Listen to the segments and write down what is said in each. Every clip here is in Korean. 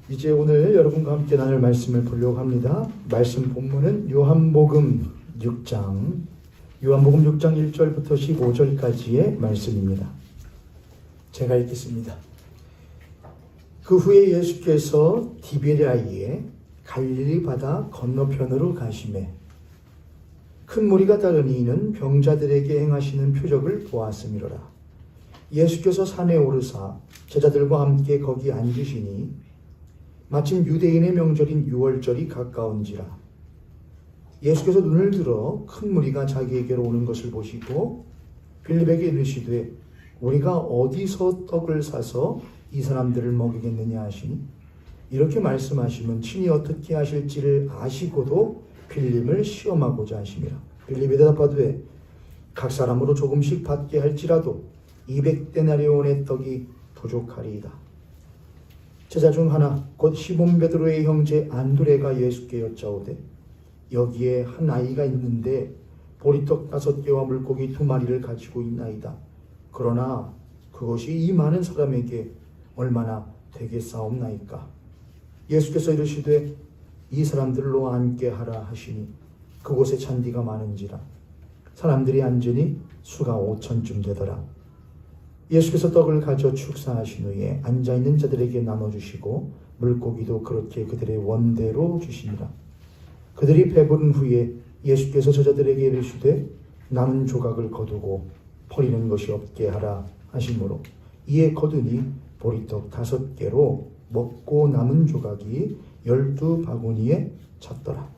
이제 오늘 여러분과 함께 나눌 말씀을 보려고 합니다. 말씀 본문은 요한복음 6장 1절부터 15절까지의 말씀입니다. 제가 읽겠습니다. 그 후에 예수께서 디베랴에 갈릴리 바다 건너편으로 가시매 큰 무리가 따르니 이는 병자들에게 행하시는 표적을 보았음이로라. 예수께서 산에 오르사 제자들과 함께 거기 앉으시니 마침 유대인의 명절인 유월절이 가까운지라. 예수께서 눈을 들어 큰 무리가 자기에게로 오는 것을 보시고 빌립에게 이르시되 우리가 어디서 떡을 사서 이 사람들을 먹이겠느냐 하시니 이렇게 말씀하시면 친히 어떻게 하실지를 아시고도 빌립을 시험하고자 하시니라. 빌립이 대답하되 각 사람으로 조금씩 받게 할지라도 200데나리온의 떡이 부족하리이다. 제자 중 하나 곧 시몬 베드로의 형제 안드레가 예수께 여짜오되 여기에 한 아이가 있는데 보리떡 5개와 물고기 2마리를 가지고 있나이다. 그러나 그것이 이 많은 사람에게 얼마나 되겠사옵나이까. 예수께서 이르시되 이 사람들로 앉게 하라 하시니 그곳에 잔디가 많은지라. 사람들이 앉으니 수가 5,000쯤 되더라. 예수께서 떡을 가져 축사하신 후에 앉아있는 자들에게 나눠주시고 물고기도 그렇게 그들의 원대로 주시니라. 그들이 배부른 후에 예수께서 저자들에게 이르시되 남은 조각을 거두고 버리는 것이 없게 하라 하시므로 이에 거두니 보리떡 5개로 먹고 남은 조각이 12바구니에 찼더라.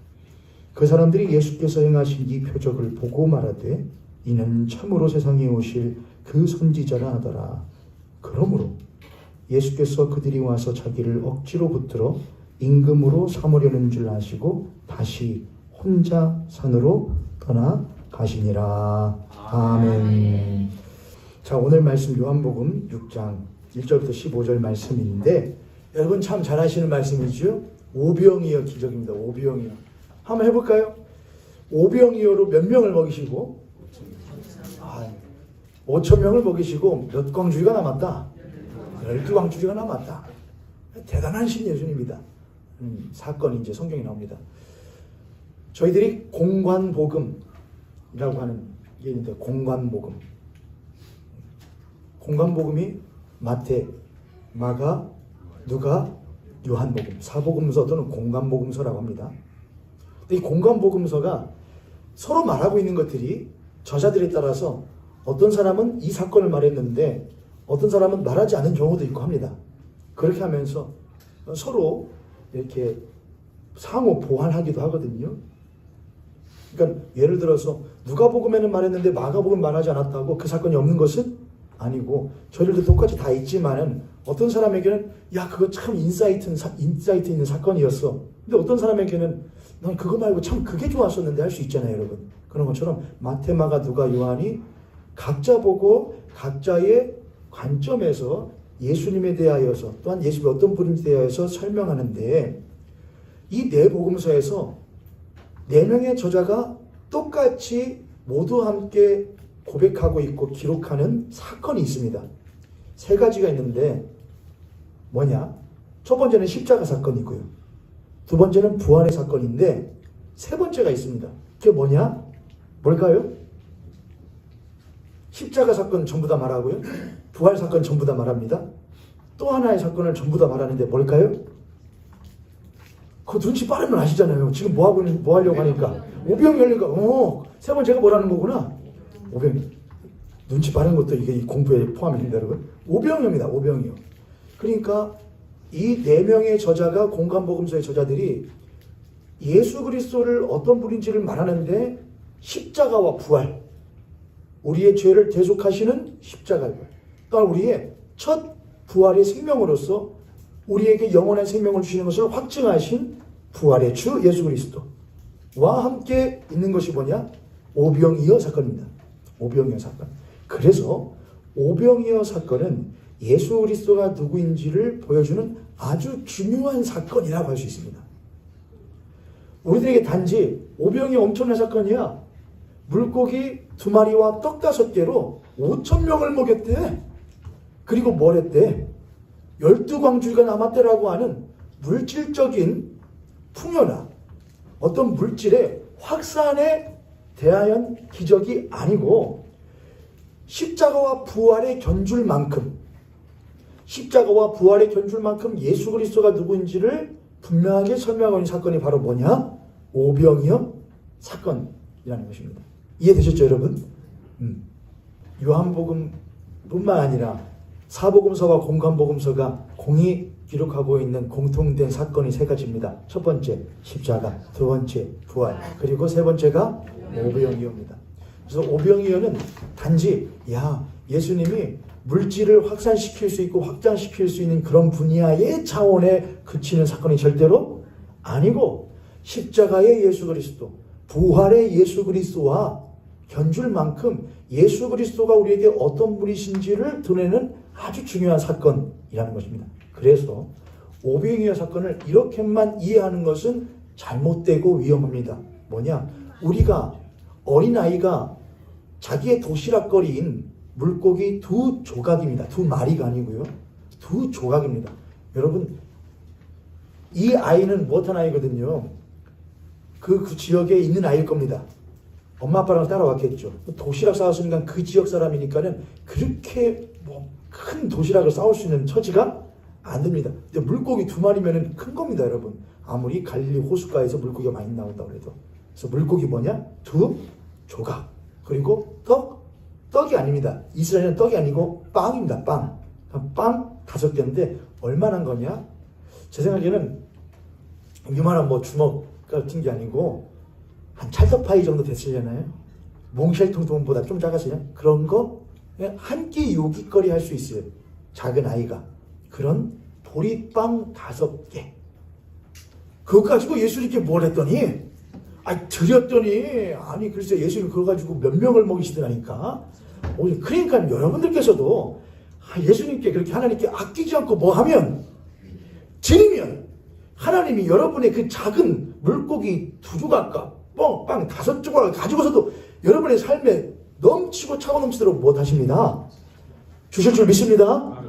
그 사람들이 예수께서 행하신 이 표적을 보고 말하되 이는 참으로 세상에 오실 그 선지자라 하더라. 그러므로 예수께서 그들이 와서 자기를 억지로 붙들어 임금으로 삼으려는 줄 아시고 다시 혼자 산으로 떠나 가시니라. 아멘. 자, 오늘 말씀 요한복음 6장 1절부터 15절 말씀인데 여러분 참 잘 아시는 말씀이죠. 오병이어 기적입니다. 오병이어. 한번 해볼까요? 오병이어로 몇 명을 먹이시고 5,000명을 먹이시고 몇 광주리가 남았다? 12광주리가 남았다. 대단한 신 예수님입니다. 사건이 이제 성경에 나옵니다. 저희들이 공관복음이라고 하는 게 있는데 공관복음. 공관복음이 마태, 마가, 누가, 요한복음, 사복음서 또는 공관복음서라고 합니다. 근데 이 공관복음서가 서로 말하고 있는 것들이 저자들에 따라서 어떤 사람은 이 사건을 말했는데 어떤 사람은 말하지 않은 경우도 있고 합니다. 그렇게 하면서 서로 이렇게 상호 보완하기도 하거든요. 그러니까 예를 들어서 누가복음에는 말했는데 마가복음 말하지 않았다고 그 사건이 없는 것은 아니고 저희들도 똑같이 다 있지만은 어떤 사람에게는 야 그거 참 인사이트 있는 사건이었어. 근데 어떤 사람에게는 난 그거 말고 참 그게 좋았었는데 할 수 있잖아요, 여러분. 그런 것처럼 마태, 마가, 누가, 요한이 각자 보고 각자의 관점에서 예수님에 대하여서 또한 예수님이 어떤 분인지에 대하여서 설명하는데 이 네 복음서에서 4명의 저자가 똑같이 모두 함께 고백하고 있고 기록하는 사건이 있습니다. 3가지가 있는데 뭐냐? 첫 번째는 십자가 사건이고요. 두 번째는 부활의 사건인데 세 번째가 있습니다. 그게 뭐냐? 뭘까요? 십자가 사건 전부 다 말하고요. 부활 사건 전부 다 말합니다. 또 하나의 사건을 전부 다 말하는데 뭘까요? 그거 눈치 빠르면 아시잖아요. 지금 뭐 하려고 하니까. 오병 열리가, 세 번째가 뭐라는 거구나. 오병. 눈치 빠른 것도 이게 공부에 포함이 됩니다, 여러분. 오병이어입니다, 오병이요. 그러니까 이 4명의 저자가 공관복음서의 저자들이 예수 그리스도를 어떤 분인지를 말하는데 십자가와 부활, 우리의 죄를 대속하시는 십자가의 부활, 또한 우리의 첫 부활의 생명으로서 우리에게 영원한 생명을 주시는 것을 확증하신 부활의 주 예수 그리스도와 함께 있는 것이 뭐냐? 오병이어 사건입니다. 오병이어 사건. 그래서 오병이어 사건은 예수 그리스도가 누구인지를 보여주는 아주 중요한 사건이라고 할 수 있습니다. 우리들에게 단지 오병이어 엄청난 사건이야. 물고기 2마리와 떡 5개로 5,000명을 먹였대. 그리고 뭘 했대? 12광주리가 남았대라고 하는 물질적인 풍요나 어떤 물질의 확산에 대한 기적이 아니고 십자가와 부활의 견줄 만큼 예수 그리스도가 누구인지를 분명하게 설명하고 있는 사건이 바로 뭐냐? 오병이어 사건이라는 것입니다. 이해되셨죠, 여러분? 요한복음뿐만 아니라 사복음서와 공관복음서가 공이 기록하고 있는 공통된 사건이 세 가지입니다. 첫 번째 십자가, 두 번째 부활, 그리고 세 번째가 오병이어입니다. 그래서 오병이어는 단지 예수님이 물질을 확산시킬 수 있고 확장시킬 수 있는 그런 분야의 차원에 그치는 사건이 절대로 아니고 십자가의 예수 그리스도, 부활의 예수 그리스도와 견줄 만큼 예수 그리스도가 우리에게 어떤 분이신지를 드러내는 아주 중요한 사건이라는 것입니다. 그래서 오병이어 사건을 이렇게만 이해하는 것은 잘못되고 위험합니다. 뭐냐? 우리가 어린아이가 자기의 도시락거리인 물고기 두 조각입니다. 두 마리가 아니고요. 두 조각입니다. 여러분, 이 아이는 못한 아이거든요. 그 지역에 있는 아이일 겁니다. 엄마 아빠랑 따라왔겠죠. 도시락 싸웠으니까 그 지역 사람이니까는 그렇게 큰 도시락을 싸울 수 있는 처지가 안 됩니다. 근데 물고기 두 마리면은 큰 겁니다, 여러분. 아무리 갈릴리 호숫가에서 물고기가 많이 나온다고 해도. 그래서 물고기 뭐냐? 두 조각. 그리고 떡이 아닙니다. 이스라엘은 떡이 아니고 빵입니다. 빵 5개인데 얼마나 한 거냐? 제 생각에는 이만한 주먹 같은 게 아니고 한 찰떡파이 정도 됐으려나요? 몽쉘통보다 좀 작았으냐? 그런 거 한 끼 요깃거리 할 수 있어요. 작은 아이가. 그런 보리빵 5개. 그거 가지고 예수님께 뭘 했더니 드렸더니 글쎄 예수님 그거 가지고 몇 명을 먹이시더라니까. 그러니까 여러분들께서도 예수님께 그렇게 하나님께 아끼지 않고 뭐 하면 드리면 하나님이 여러분의 그 작은 물고기 2조각과 빵 5조각을 가지고서도 여러분의 삶에 넘치고 차고 넘치도록 못 하십니다. 주실 줄 믿습니다.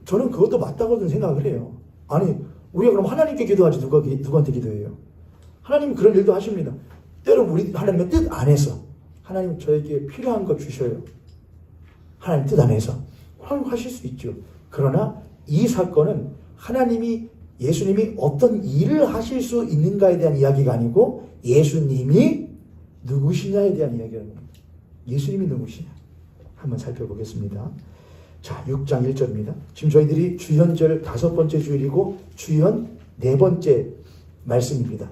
저는 그것도 맞다고 생각을 해요. 우리가 그럼 하나님께 기도하지 누구한테 기도해요? 하나님이 그런 일도 하십니다. 때로 우리 하나님의 뜻 안에서 하나님 저에게 필요한 거 주셔요. 하나님 뜻 안에서 하나님 하실 수 있죠. 그러나 이 사건은 예수님이 어떤 일을 하실 수 있는가에 대한 이야기가 아니고 예수님이 누구시냐에 대한 이야기라는 겁니다. 예수님이 누구시냐 한번 살펴보겠습니다. 자, 6장 1절입니다. 지금 저희들이 주현절 5번째 주일이고 주현 4번째 말씀입니다.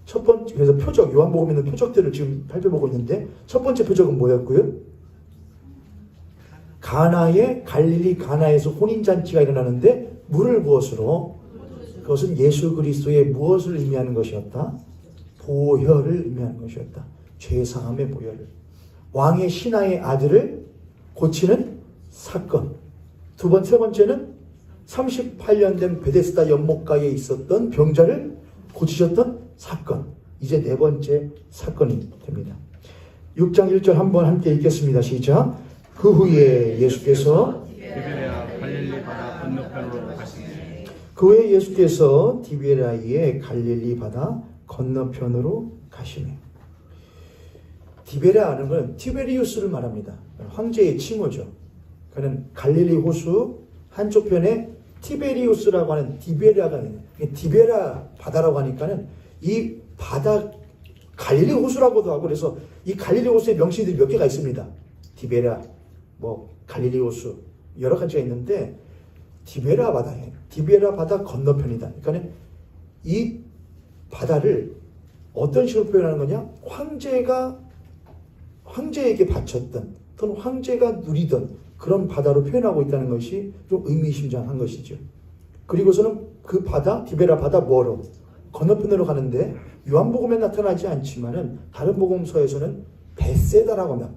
첫 번째, 그래서 표적, 요한복음에 있는 표적들을 지금 살펴보고 있는데 첫 번째 표적은 뭐였고요? 갈릴리 가나에서 혼인잔치가 일어나는데 물을 무엇으로? 그것은 예수 그리스도의 무엇을 의미하는 것이었다? 보혈을 의미하는 것이었다. 죄사함의 보혈을. 왕의 신하의 아들을 고치는 사건. 세 번째는 38년 된 베데스다 연못가에 있었던 병자를 고치셨던 사건. 이제 4번째 사건이 됩니다. 6장 1절 한번 함께 읽겠습니다. 시작. 그 후에 예수께서 갈릴리 바다 건너편으로 가시니. 그 후에 예수께서 디베라의 갈릴리 바다 건너편으로 가시니. 디베라는 건 티베리우스를 말합니다. 황제의 칭호죠. 그는 갈릴리 호수 한쪽 편에 티베리우스라고 하는 디베라가 있는, 디베라 바다라고 하니까는 이 바다 갈릴리 호수라고도 하고, 그래서 이 갈릴리 호수의 명칭들이 몇 개가 있습니다. 디베라, 갈릴리 호수 여러 가지가 있는데 디베라 바다예요. 디베라 바다 건너편이다. 그러니까 이 바다를 어떤 식으로 표현하는 거냐? 황제에게 바쳤던 또는 황제가 누리던 그런 바다로 표현하고 있다는 것이 좀 의미심장한 것이죠. 그리고서는 그 바다, 디베라 바다 뭐로? 건너편으로 가는데 요한복음에 나타나지 않지만은 다른 복음서에서는 베세다라고 합니다.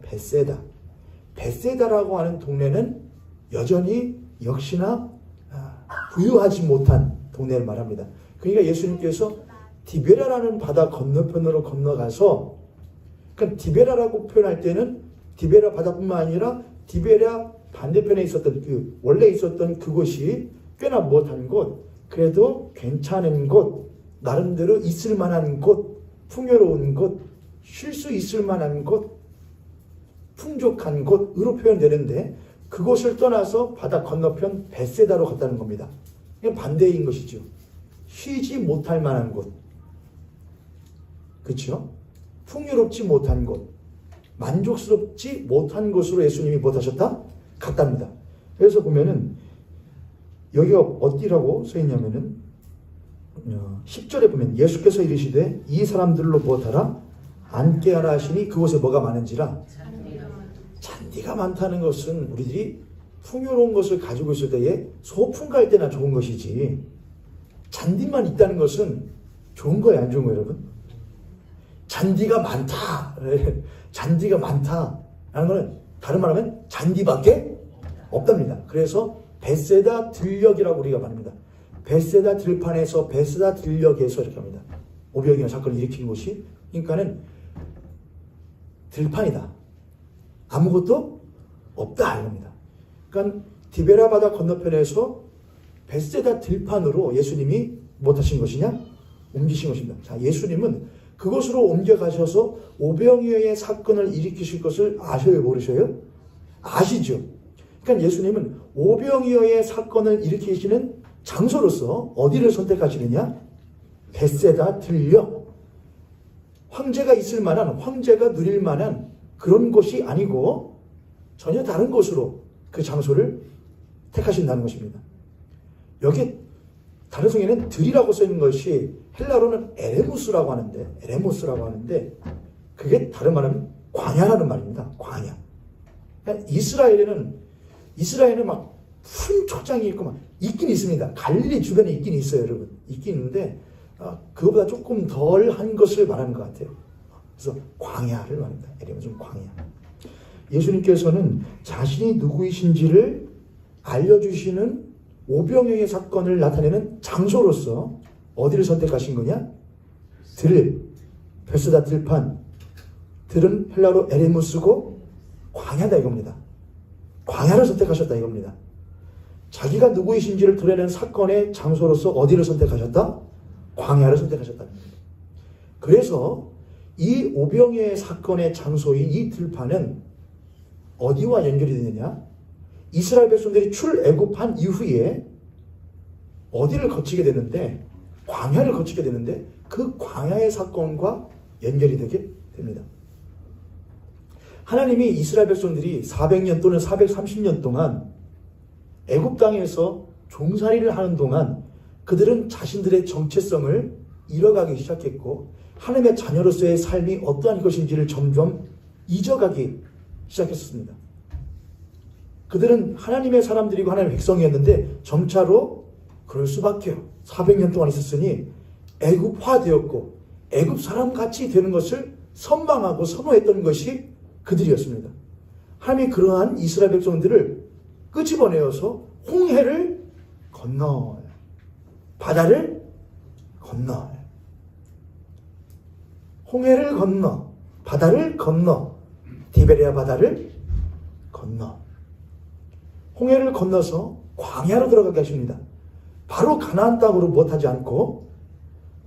베세다라고 하는 동네는 여전히 역시나 부유하지 못한 동네를 말합니다. 그러니까 예수님께서 디베라라는 바다 건너편으로 건너가서, 그러니까 디베라라고 표현할 때는 디베라 바다뿐만 아니라 디베라 반대편에 있었던 원래 있었던 그곳이 꽤나 못한 곳, 그래도 괜찮은 곳, 나름대로 있을 만한 곳, 풍요로운 곳, 쉴 수 있을 만한 곳, 풍족한 곳으로 표현되는데 그곳을 떠나서 바다 건너편 벳세다로 갔다는 겁니다. 이건 반대인 것이죠. 쉬지 못할 만한 곳, 그렇죠? 풍요롭지 못한 곳, 만족스럽지 못한 곳으로 예수님이 못하셨다? 갔답니다. 그래서 보면은 여기가 어디라고 써 있냐면은 10절에 보면 예수께서 이르시되 이 사람들로 무엇하라? 앉게 하라 하시니 그곳에 뭐가 많은지라? 잔디가 많다는 것은 우리들이 풍요로운 것을 가지고 있을 때에 소풍 갈 때나 좋은 것이지, 잔디만 있다는 것은 좋은 거예요, 안 좋은 거예요, 여러분? 잔디가 많다, 잔디가 많다라는 것은 다른 말하면 잔디밖에 없답니다. 그래서 벳세다 들녘이라고 우리가 말합니다. 벳세다 들판에서 벳세다 들녘에서 이렇게 합니다. 오병이어 사건을 일으킨 곳이, 그러니까는 들판이다, 아무것도 없다 이겁니다. 그러니까 디베라 바다 건너편에서 벳세다 들판으로 예수님이 못하신 것이냐? 옮기신 것입니다. 자, 예수님은 그곳으로 옮겨가셔서 오병이어의 사건을 일으키실 것을 아셔요, 모르셔요? 아시죠? 그러니까 예수님은 오병이어의 사건을 일으키시는 장소로서 어디를 선택하시느냐? 벳세다 들녘. 황제가 있을 만한, 황제가 누릴 만한 그런 곳이 아니고 전혀 다른 곳으로 그 장소를 택하신다는 것입니다. 여기 다른 성에는 들이라고 쓰는 것이 헬라로는 에레무스라고 하는데 그게 다른 말하면 광야라는 말입니다. 광야. 그러니까 이스라엘에는 막 푸른 초장이 있고 막 있긴 있습니다. 갈릴리 주변에 있긴 있어요, 여러분. 있긴 있는데 그거보다 조금 덜한 것을 말하는 것 같아요. 그래서 광야를 말합니다. 에레무스는 광야. 예수님께서는 자신이 누구이신지를 알려주시는 오병이어의 사건을 나타내는 장소로서 어디를 선택하신 거냐? 벳세다 들판. 들은 헬라로 에레무스고 광야다 이겁니다. 광야를 선택하셨다 이겁니다. 자기가 누구이신지를 드러내는 사건의 장소로서 어디를 선택하셨다? 광야를 선택하셨다는 겁니다. 그래서 이 오병이어의 사건의 장소인 이 들판은 어디와 연결이 되느냐? 이스라엘 백성들이 출애굽한 이후에 어디를 거치게 되는데, 광야를 거치게 되는데 그 광야의 사건과 연결이 되게 됩니다. 하나님이 이스라엘 백성들이 400년 또는 430년 동안 애굽 땅에서 종살이를 하는 동안 그들은 자신들의 정체성을 잃어가기 시작했고 하나님의 자녀로서의 삶이 어떠한 것인지를 점점 잊어가기 시작했습니다. 그들은 하나님의 사람들이고 하나님의 백성이었는데 점차로 그럴 수밖에요. 400년 동안 있었으니 애굽화되었고 애굽 사람같이 되는 것을 선망하고 선호했던 것이 그들이었습니다. 하나님이 그러한 이스라엘 백성들을 끄집어내어서 홍해를 건너요. 바다를 건너요. 홍해를 건너, 바다를 건너, 디베레아 바다를 건너, 홍해를 건너서 광야로 들어가게 하십니다. 바로 가나안 땅으로 못하지 않고,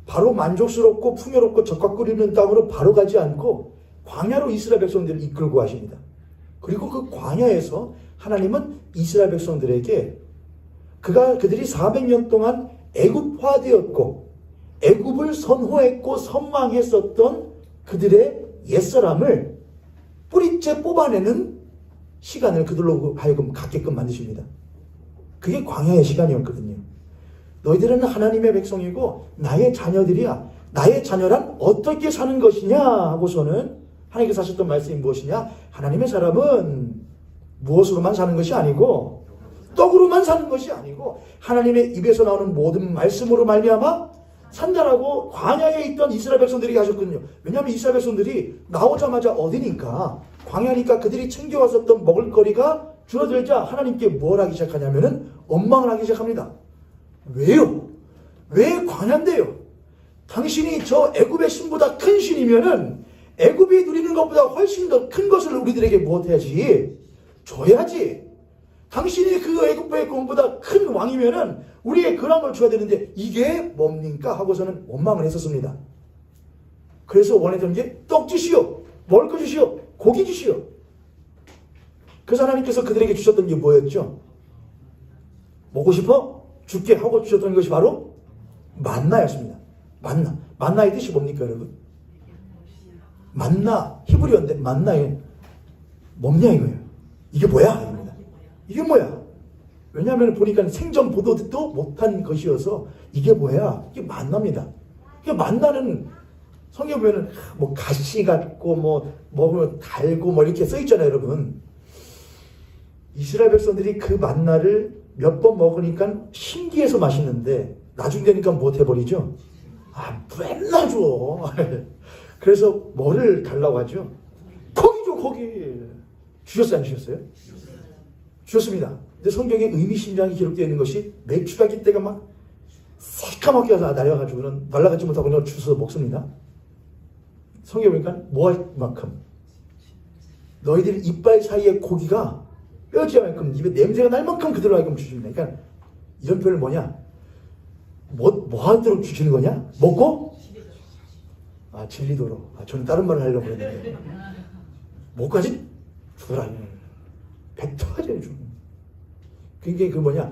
바로 만족스럽고 풍요롭고 젖과 끓이는 땅으로 바로 가지 않고 광야로 이스라엘 백성들을 이끌고 하십니다. 그리고 그 광야에서 하나님은 이스라엘 백성들에게 그들이 400년 동안 애굽화되었고 애굽을 선호했고 선망했었던 그들의 옛사람을 뿌리째 뽑아내는 시간을 그들로 하여금 갖게끔 만드십니다. 그게 광야의 시간이었거든요. 너희들은 하나님의 백성이고 나의 자녀들이야. 나의 자녀란 어떻게 사는 것이냐 하고서는 하나님께서 하셨던 말씀이 무엇이냐? 하나님의 사람은 무엇으로만 사는 것이 아니고 떡으로만 사는 것이 아니고 하나님의 입에서 나오는 모든 말씀으로 말미암아 산다라고 광야에 있던 이스라엘 백성들에게 하셨거든요. 왜냐하면 이스라엘 백성들이 나오자마자 어디니까 광야니까 그들이 챙겨왔었던 먹을거리가 줄어들자 하나님께 뭘 하기 시작하냐면은 원망을 하기 시작합니다. 왜요? 왜 광야인데요? 당신이 저 애굽의 신보다 큰 신이면은 애굽이 누리는 것보다 훨씬 더 큰 것을 우리들에게 무엇해야지? 줘야지. 당신이 그 애굽의 왕보다 큰 왕이면은 우리의 근황을 줘야 되는데 이게 뭡니까? 하고서는 원망을 했었습니다. 그래서 원했던 게 떡 주시오, 먹을 거 주시오, 고기 주시오. 그래서 하나님께서 그들에게 주셨던 게 뭐였죠? 먹고 싶어? 줄게 하고 주셨던 것이 바로 만나였습니다. 만나. 만나의 뜻이 뭡니까, 여러분? 만나, 히브리어인데 만나의 뭐냐 이거예요. 이게 뭐야? 이겁니다. 이게 뭐야? 왜냐하면 보니까 생전 보도도 못한 것이어서 이게 뭐야? 이게 만나입니다. 이게 만나는 성경 보면은 뭐 가시 같고 뭐 먹으면 달고 뭐 이렇게 써 있잖아요, 여러분. 이스라엘 백성들이 그 만나를 몇 번 먹으니까 신기해서 맛있는데 나중 되니까 못 해버리죠. 아, 맨날 줘. 그래서 뭐를 달라고 하죠? 고기 줘, 고기. 주셨어요, 안 주셨어요? 주셨습니다. 근데 성경에 의미심장이 기록되어 있는 것이 메추라기 때가 막 새까맣게 날려가지고는 날아가지 못하고 그냥 주워서 먹습니다. 성경에 보니까 뭐 할 만큼 너희들 이빨 사이에 고기가 뼈지 만큼 입에 냄새가 날 만큼 그대로 하여금 주십니다. 그러니까 이런 표현을 뭐냐? 뭐 하도록 주시는 거냐? 먹고? 아, 질리도록. 아, 저는 다른 말을 하려고 그랬는데. 뭐까지? 주더라. 뱉어야지, 주. 그게 그 뭐냐?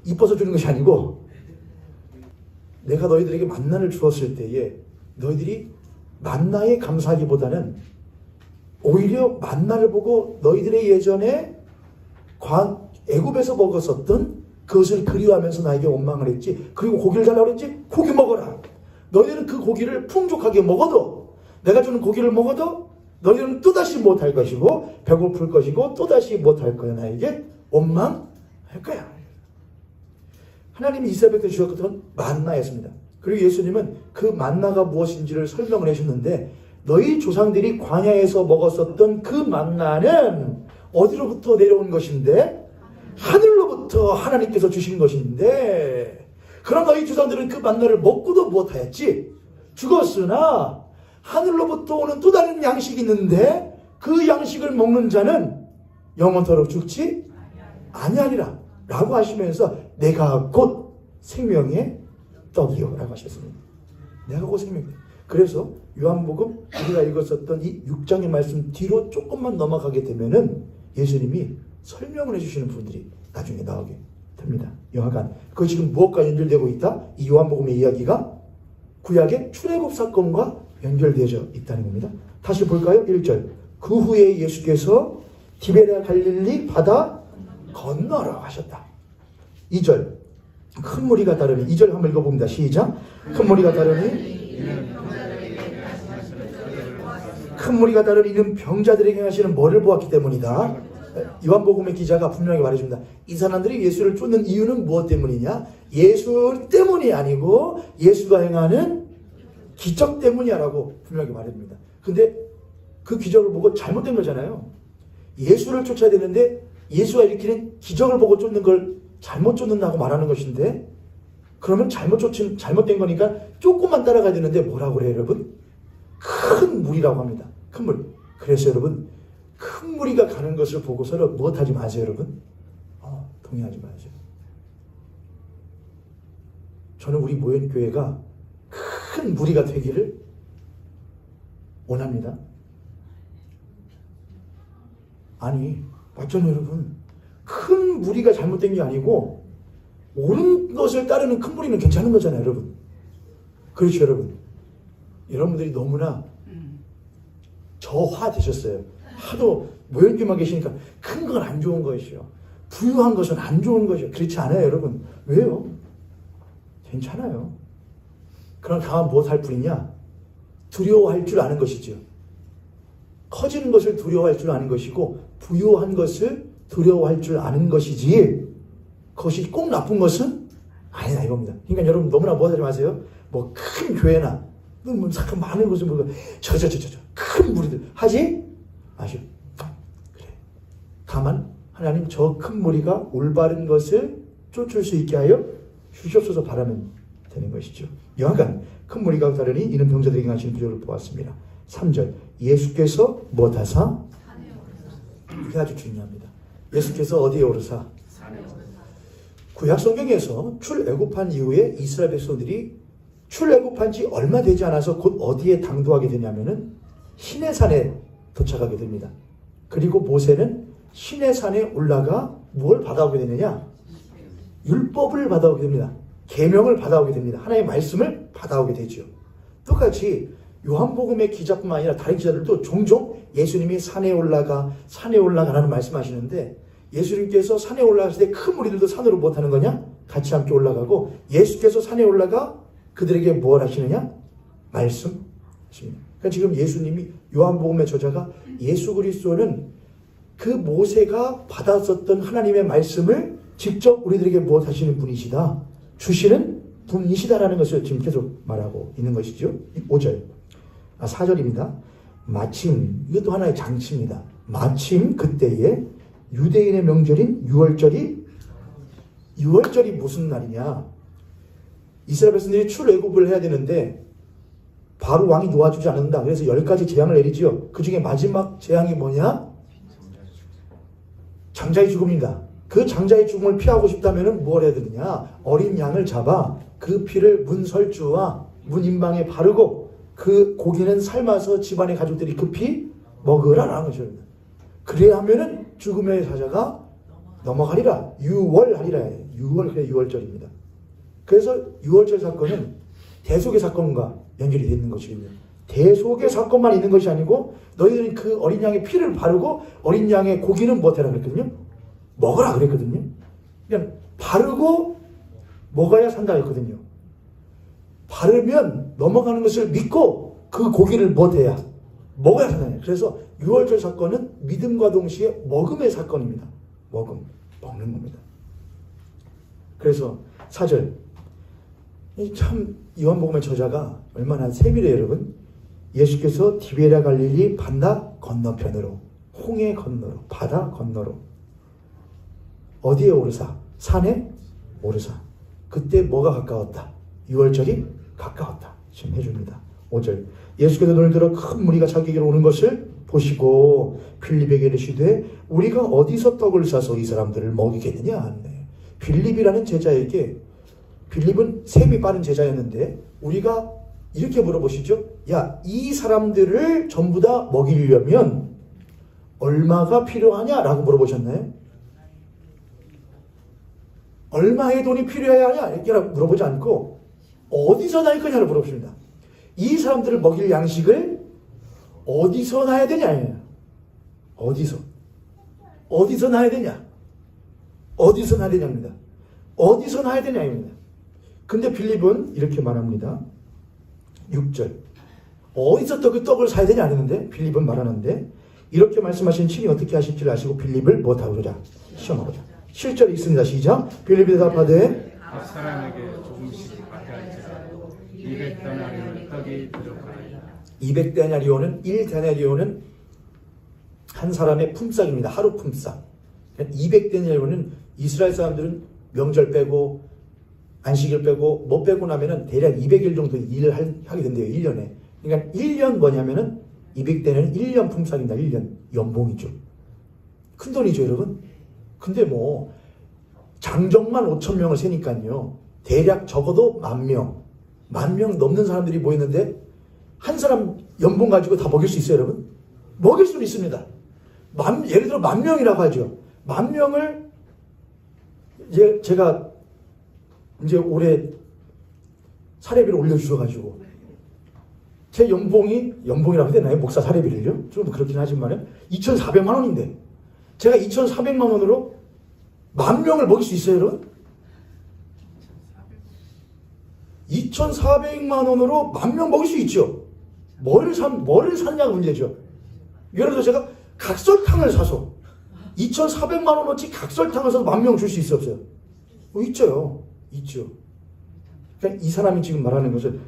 이뻐서 주는 것이 아니고, 내가 너희들에게 만나를 주었을 때에, 너희들이 만나에 감사하기보다는, 오히려 만나를 보고 너희들의 예전에 애굽에서 먹었었던 그것을 그리워하면서 나에게 원망을 했지. 그리고 고기를 달라고 했지. 고기 먹어라. 너희들은 그 고기를 풍족하게 먹어도, 내가 주는 고기를 먹어도 너희들은 또다시 못할 것이고 배고플 것이고 또다시 못할 거야. 나에게 원망할 거야. 하나님이 이스라엘 백성에 주셨던 만나였습니다. 그리고 예수님은 그 만나가 무엇인지를 설명을 해주셨는데, 너희 조상들이 광야에서 먹었었던 그 만나는 어디로부터 내려온 것인데? 하늘로부터 하나님께서 주신 것인데, 그럼 너희 조상들은 그 만나를 먹고도 못하였지. 죽었으나 하늘로부터 오는 또 다른 양식이 있는데 그 양식을 먹는 자는 영원토록 죽지 아니하리라 라고 하시면서 내가 곧 생명의 떡이요 라고 하셨습니다. 내가 곧 생명이다. 그래서 요한복음 우리가 읽었었던 이 6장의 말씀 뒤로 조금만 넘어가게 되면은 예수님이 설명을 해주시는 분들이 나중에 나오게 됩니다. 여하간 그 지금 무엇과 연결되고 있다? 이 요한복음의 이야기가 구약의 출애굽 사건과 연결되어 있다는 겁니다. 다시 볼까요? 1절. 그 후에 예수께서 디베랴 갈릴리 바다 건너러 하셨다. 2절. 큰 무리가 따르니 2절 한번 읽어봅니다. 시작. 큰 무리가 따르니 이는 병자들에게 하시는 뭐를 보았기 때문이다. 요한복음의 기자가 분명히 말해줍니다. 이 사람들이 예수를 쫓는 이유는 무엇 때문이냐? 예수 때문이 아니고 예수가 행하는 기적 때문이야 라고 분명히 말해줍니다. 근데 그 기적을 보고 잘못된 거잖아요. 예수를 쫓아야 되는데 예수가 일으키는 기적을 보고 쫓는 걸 잘못 쫓는다고 말하는 것인데, 그러면 잘못된 거니까 조금만 따라가야 되는데 뭐라고 그래요, 여러분? 큰 무리라고 합니다. 큰 무리. 그래서 여러분, 큰 무리가 가는 것을 보고서는 무엇하지 마세요, 여러분? 동의하지 마세요. 저는 우리 모현교회가 큰 무리가 되기를 원합니다. 아니, 맞잖아요, 여러분. 큰 무리가 잘못된 게 아니고 옳은 것을 따르는 큰 무리는 괜찮은 거잖아요, 여러분. 그렇죠, 여러분. 여러분들이 너무나 저화되셨어요. 하도 모형교만 계시니까 큰 건 안 좋은 것이요, 부유한 것은 안 좋은 것이요. 그렇지 않아요, 여러분. 왜요? 괜찮아요. 그럼 다만 무엇 할 뿐이냐? 두려워할 줄 아는 것이죠. 커지는 것을 두려워할 줄 아는 것이고 부유한 것을 두려워할 줄 아는 것이지, 그것이 꼭 나쁜 것은 아니다 이겁니다. 그러니까 여러분 너무나 무엇하지 마세요. 뭐 큰 교회나 뭐 잠깐 많은 것을 보고 큰 무리들 하지 마시오. 그래. 다만 하나님 저 큰 무리가 올바른 것을 쫓을 수 있게 하여 주시옵소서 바라면 되는 것이죠. 여하간 큰 무리가 다르니 이는 병자들에게 하시는 기적을 보았습니다. 3절. 예수께서 무엇하사? 이게 아주 중요합니다. 예수께서 어디에 오르사? 구약 성경에서 출애굽한 이후에 이스라엘 백성들이 출애굽한 지 얼마 되지 않아서 곧 어디에 당도하게 되냐면은 시내산에 도착하게 됩니다. 그리고 모세는 시내산에 올라가 뭘 받아오게 되느냐? 율법을 받아오게 됩니다. 계명을 받아오게 됩니다. 하나님의 말씀을 받아오게 되죠. 똑같이 요한복음의 기자뿐만 아니라 다른 기자들도 종종 예수님이 산에 올라가라는 말씀하시는데, 예수님께서 산에 올라갔을 때 큰 무리들도 산으로 못 하는 거냐? 같이 함께 올라가고, 예수께서 산에 올라가 그들에게 뭘 하시느냐? 말씀하십니다. 그러니까 지금 예수님이, 요한복음의 저자가 예수 그리스도는 그 모세가 받았었던 하나님의 말씀을 직접 우리들에게 무엇 하시는 분이시다, 주시는 분이시다라는 것을 지금 계속 말하고 있는 것이죠. 5절, 4절입니다. 마침, 이것도 하나의 장치입니다. 마침 그때에 유대인의 명절인 유월절이 무슨 날이냐? 이스라엘 백성들이 출애굽을 해야 되는데 바로 왕이 도와주지 않는다. 그래서 10가지 재앙을 내리지요. 그 중에 마지막 재앙이 뭐냐? 장자의 죽음입니다. 그 장자의 죽음을 피하고 싶다면 뭘 해야 되느냐? 어린 양을 잡아 그 피를 문설주와 문인방에 바르고 그 고기는 삶아서 집안의 가족들이 그 피 먹으라라는 것입니다. 그래야 하면은 죽음의 사자가 넘어가리라. 유월하리라. 그래 유월절입니다. 그래서 유월절 사건은 대속의 사건과 연결이 되는 것이거든요. 대속의 사건만 있는 것이 아니고 너희들은 그 어린 양의 피를 바르고 어린 양의 고기는 못해라 그랬거든요. 먹으라 그랬거든요. 그냥 바르고 먹어야 산다 했거든요. 바르면 넘어가는 것을 믿고 그 고기를 못해야 먹어야 산다. 그래서 유월절 사건은 믿음과 동시에 먹음의 사건입니다. 먹는 겁니다. 그래서 4절, 참 요한복음의 저자가 얼마나 세밀해요, 여러분. 예수께서 디베랴 갈릴리 바다 건너편으로, 홍해 건너로, 바다 건너로 어디에 오르사? 산에 오르사. 그때 뭐가 가까웠다? 유월절이 가까웠다. 지금 해줍니다. 5절, 예수께서 눈을 들어 큰 무리가 자기에게로 오는 것을 보시고 빌립에게 이르시되 우리가 어디서 떡을 싸서 이 사람들을 먹이겠느냐? 빌립이라는 제자에게, 빌립은 셈이 빠른 제자였는데 우리가 이렇게 물어보시죠. 야, 이 사람들을 전부 다 먹이려면 얼마가 필요하냐? 라고 물어보셨나요? 얼마의 돈이 필요해야 하냐? 이렇게 물어보지 않고 어디서 날 거냐를 물어보십니다. 이 사람들을 먹일 양식을 어디서 나야 되냐? 어디서 나야 되냐? 어디서 나야 되냐입니다. 어디서 나야 되냐입니다. 근데 빌립은 이렇게 말합니다. 6절, 어디서 그 떡을 사야 되냐 하는데 빌립은 말하는데, 이렇게 말씀하신 친히 어떻게 하실지를 아시고 빌립을 못하고자 시험하고자. 7절에 있습니다. 시작. 빌립이 대답하되 각 사람에게 조금씩 받게 할지라 200데나리온 떡이 부족하리라. 200데나리온은 1데나리온은 한 사람의 품삯입니다. 하루 품삯. 200데나리온은 이스라엘 사람들은 명절 빼고 안식일 빼고 못 빼고 나면은 대략 200일 정도 일을 하게 된대요. 1년에. 그러니까 1년 뭐냐면은 200대는 1년 품삯입니다. 1년 연봉이죠. 큰 돈이죠, 여러분. 근데 뭐 장정만 5,000명을 세니까요. 대략 적어도 10,000명 넘는 사람들이 모였는데 한 사람 연봉 가지고 다 먹일 수 있어요, 여러분? 먹일 수는 있습니다. 예를 들어 10,000명이라고 하죠. 10,000명을 제가 이제 올해 사례비를 올려주셔가지고 제 연봉이라고 해야 되나요? 목사 사례비를요? 좀 그렇긴 하지만 2,400만 원인데 제가 2,400만 원으로 10,000명을 먹일 수 있어요, 여러분? 2,400만 원으로 10,000명 먹일 수 있죠. 뭐를 샀냐가 문제죠. 예를 들어 제가 각설탕을 사서 2,400만 원어치 각설탕을 사서 10,000명 줄 수 있어요, 없어요? 있죠. 그러니까 이 사람이 지금 말하는 것은,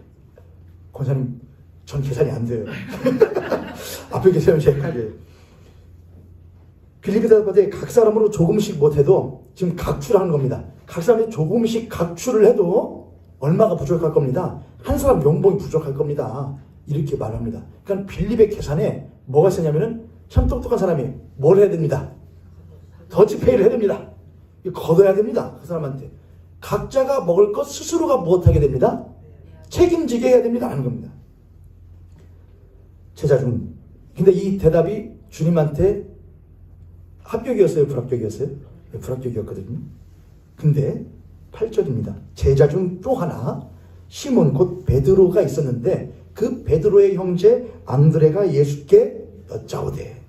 권사님, 전 계산이 안 돼요. 앞에 계세요, 제가. 빌립이 대답하되 각 사람으로 조금씩 못해도 지금 각출하는 겁니다. 각 사람이 조금씩 각출을 해도 얼마가 부족할 겁니다. 한 사람 연봉이 부족할 겁니다. 이렇게 말합니다. 그러니까 빌립의 계산에 뭐가 있었냐면은 참 똑똑한 사람이 뭘 해야 됩니다. 더치페이를 해야 됩니다. 걷어야 됩니다. 그 사람한테. 각자가 먹을 것 스스로가 무엇하게 됩니다. 책임지게 해야 됩니다. 하는 겁니다. 제자 중. 근데 이 대답이 주님한테 합격이었어요? 불합격이었어요? 네, 불합격이었거든요. 근데 8절입니다. 제자 중 또 하나 시몬 곧 베드로가 있었는데 그 베드로의 형제 안드레가 예수께 여짜오되.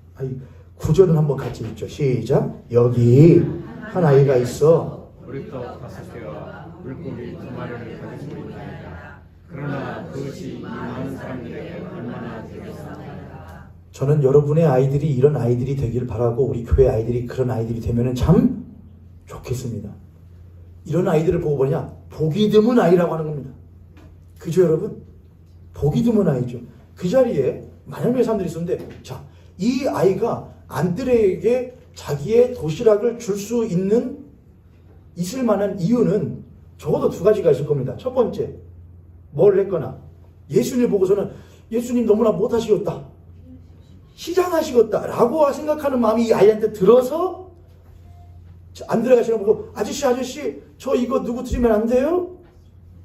9절은 한번 같이 읽죠. 시작. 여기 한 아이가 있어 우리떡 5개와 물고기 2마리를 가지고 있나이다. 그러나 그것이 이 많은 사람들에게 얼마나 되겠습니까? 저는 여러분의 아이들이 이런 아이들이 되기를 바라고 우리 교회 아이들이 그런 아이들이 되면 참 좋겠습니다. 이런 아이들을 보고 뭐냐? 복이 드문 아이라고 하는 겁니다. 그죠 여러분? 복이 드문 아이죠. 그 자리에 만약 명의 사람들이 있었는데 자, 이 아이가 안드레에게 자기의 도시락을 줄 수 있을 만한 이유는 적어도 2가지가 있을 겁니다. 첫 번째, 뭘 했거나 예수님을 보고서는 예수님 너무나 못하시겠다, 시장하시겠다 라고 생각하는 마음이 이 아이한테 들어서 안드레가 시를 보고 아저씨 저 이거 누구 드리면 안 돼요?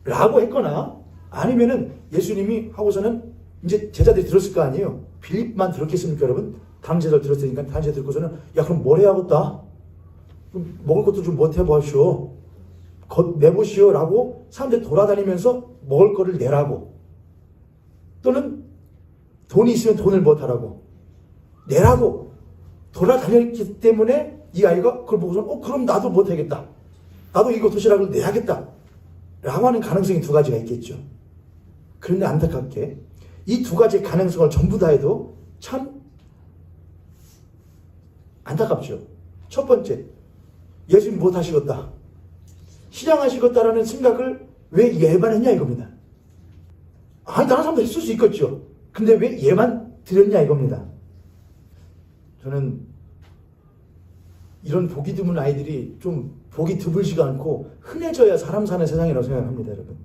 라고 했거나 아니면은 예수님이 하고서는 이제 제자들이 들었을 거 아니에요. 빌립만 들었겠습니까 여러분? 다른 제자들 들었으니까 다른 제자들 듣고서는 야 그럼 뭘 해야겠다, 먹을 것도 좀 못 해보시오, 내보시오 라고 사람들이 돌아다니면서 먹을 거를 내라고, 또는 돈이 있으면 돈을 못하라고 내라고 돌아다녔기 때문에 이 아이가 그걸 보고서 그럼 나도 못하겠다, 나도 이거 도시락을 내야겠다 라고 하는 가능성이 2가지가 있겠죠. 그런데 안타깝게 이 2가지의 가능성을 전부 다 해도 참 안타깝죠. 첫 번째, 예수님 못하시겠다, 시장하시겠다라는 생각을 왜 얘만 했냐 이겁니다. 아니 다른 사람도 했을 수 있겠죠. 근데 왜 얘만 드렸냐 이겁니다. 저는 이런 복이 드문 아이들이 좀 복이 드물지가 않고 흔해져야 사람 사는 세상이라고 생각합니다 여러분.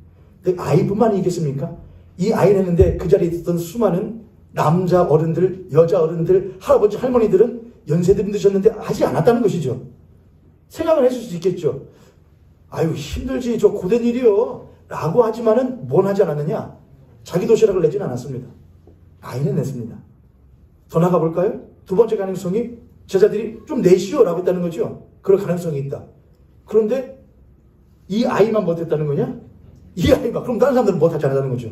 근데 아이뿐만이겠습니까? 이 아이는 했는데 그 자리에 있던 수많은 남자 어른들, 여자 어른들, 할아버지 할머니들은 연세들 드셨는데 하지 않았다는 것이죠. 생각을 했을 수 있겠죠. 아유 힘들지 저 고된 일이요 라고 하지만은 뭘 하지 않았느냐? 자기 도시락을 내지는 않았습니다. 아이는 냈습니다. 더 나가 볼까요? 2번째 가능성이 제자들이 좀 내시오 라고 했다는 거죠. 그럴 가능성이 있다. 그런데 이 아이만 못했다는 거냐? 이 아이가 그럼 다른 사람들은 못하지 않았다는 거죠.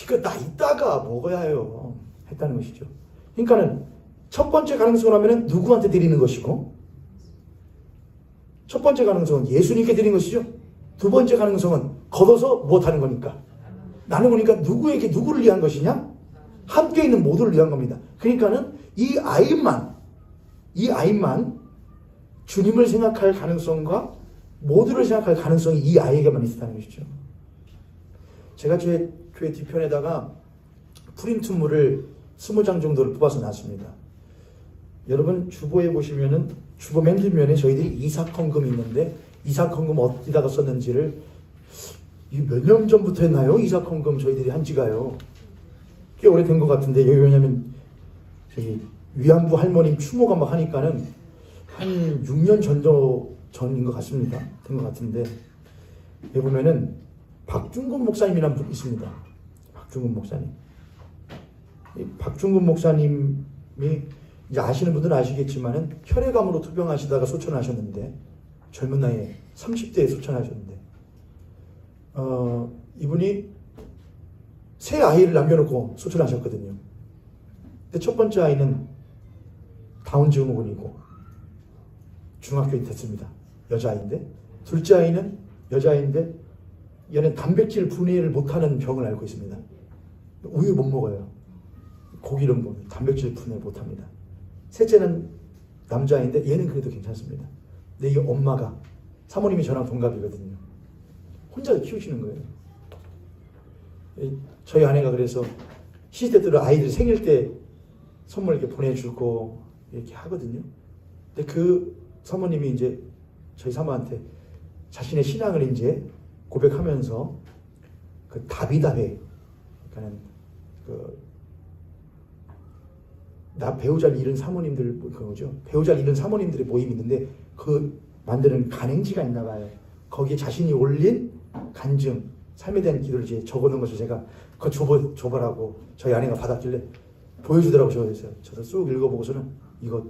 이거 나 이따가 먹어야 해요 했다는 것이죠. 그러니까는 첫 번째 가능성을 하면은 누구한테 드리는 것이고, 첫 번째 가능성은 예수님께 드리는 것이죠. 2번째 가능성은 걷어서 못하는 거니까. 나는 보니까 누구에게 누구를 위한 것이냐? 함께 있는 모두를 위한 겁니다. 그러니까는 이 아이만 주님을 생각할 가능성과 모두를 생각할 가능성이 이 아이에게만 있었다는 것이죠. 제가 제 교회 뒤편에다가 프린트물을 20장 정도를 뽑아서 놨습니다. 여러분 주보에 보시면은 주보 맨 뒷면에 저희들이 이삭헌금이 있는데 이삭헌금 어디다가 썼는지를 몇 년 전부터 했나요? 이삭헌금 저희들이 한 지가요. 꽤 오래된 것 같은데 여기 왜냐면 저기 위안부 할머니 추모가 막 하니까는 한 6년 전인 것 같습니다. 된 것 같은데 여기 보면은 박중근 목사님이라는 분 있습니다. 박중근 목사님. 이 박중근 목사님이 이제 아시는 분들은 아시겠지만은 혈액암으로 투병하시다가 소천하셨는데 젊은 나이에 30대에 소천하셨는데 이분이 세 아이를 남겨놓고 소천하셨거든요. 근데 첫 번째 아이는 다운 증후군이고 중학교에 됐습니다. 여자아이인데 둘째 아이는 여자아이인데 얘는 단백질 분해를 못하는 병을 앓고 있습니다. 우유 못 먹어요. 고기를 먹어요. 단백질 분해 못합니다. 셋째는 남자아이인데 얘는 그래도 괜찮습니다. 근데 이 엄마가 사모님이 저랑 동갑이거든요. 혼자 키우시는 거예요. 저희 아내가 그래서 시시때때로 아이들 생일 때 선물 이렇게 보내주고 이렇게 하거든요. 근데 그 사모님이 이제 저희 사모한테 자신의 신앙을 이제 고백하면서 그 다비다회, 그러니까 그 배우자를 잃은 사모님들 그거죠. 배우자를 잃은 사모님들의 모임이 있는데 그 만드는 간행지가 있나 봐요. 거기에 자신이 올린 간증, 삶에 대한 기도를 이제 적어놓은 것을 제가 그거 줘보라고 저희 아내가 받았길래 보여주더라고요. 저도 쑥 읽어보고서는 이거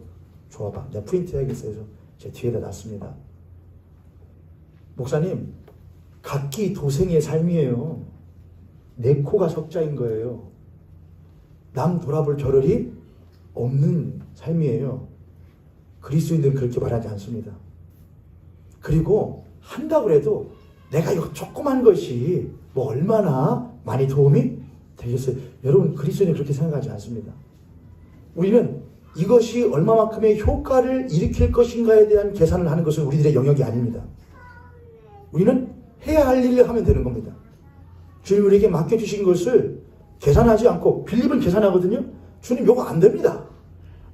줘봐. 내가 프린트 해야겠어요. 그래서 제 뒤에다 놨습니다. 목사님, 각기 도생의 삶이에요. 내 코가 석자인 거예요. 남 돌아볼 겨를이 없는 삶이에요. 그리스도인들은 그렇게 말하지 않습니다. 그리고 한다고 해도 내가 이거 조그만 것이 뭐 얼마나 많이 도움이 되겠어요. 여러분, 그리스도인은 그렇게 생각하지 않습니다. 우리는 이것이 얼마만큼의 효과를 일으킬 것인가에 대한 계산을 하는 것은 우리들의 영역이 아닙니다. 우리는 해야 할 일을 하면 되는 겁니다. 주님 우리에게 맡겨주신 것을 계산하지 않고, 빌립은 계산하거든요. 주님 요거 안 됩니다.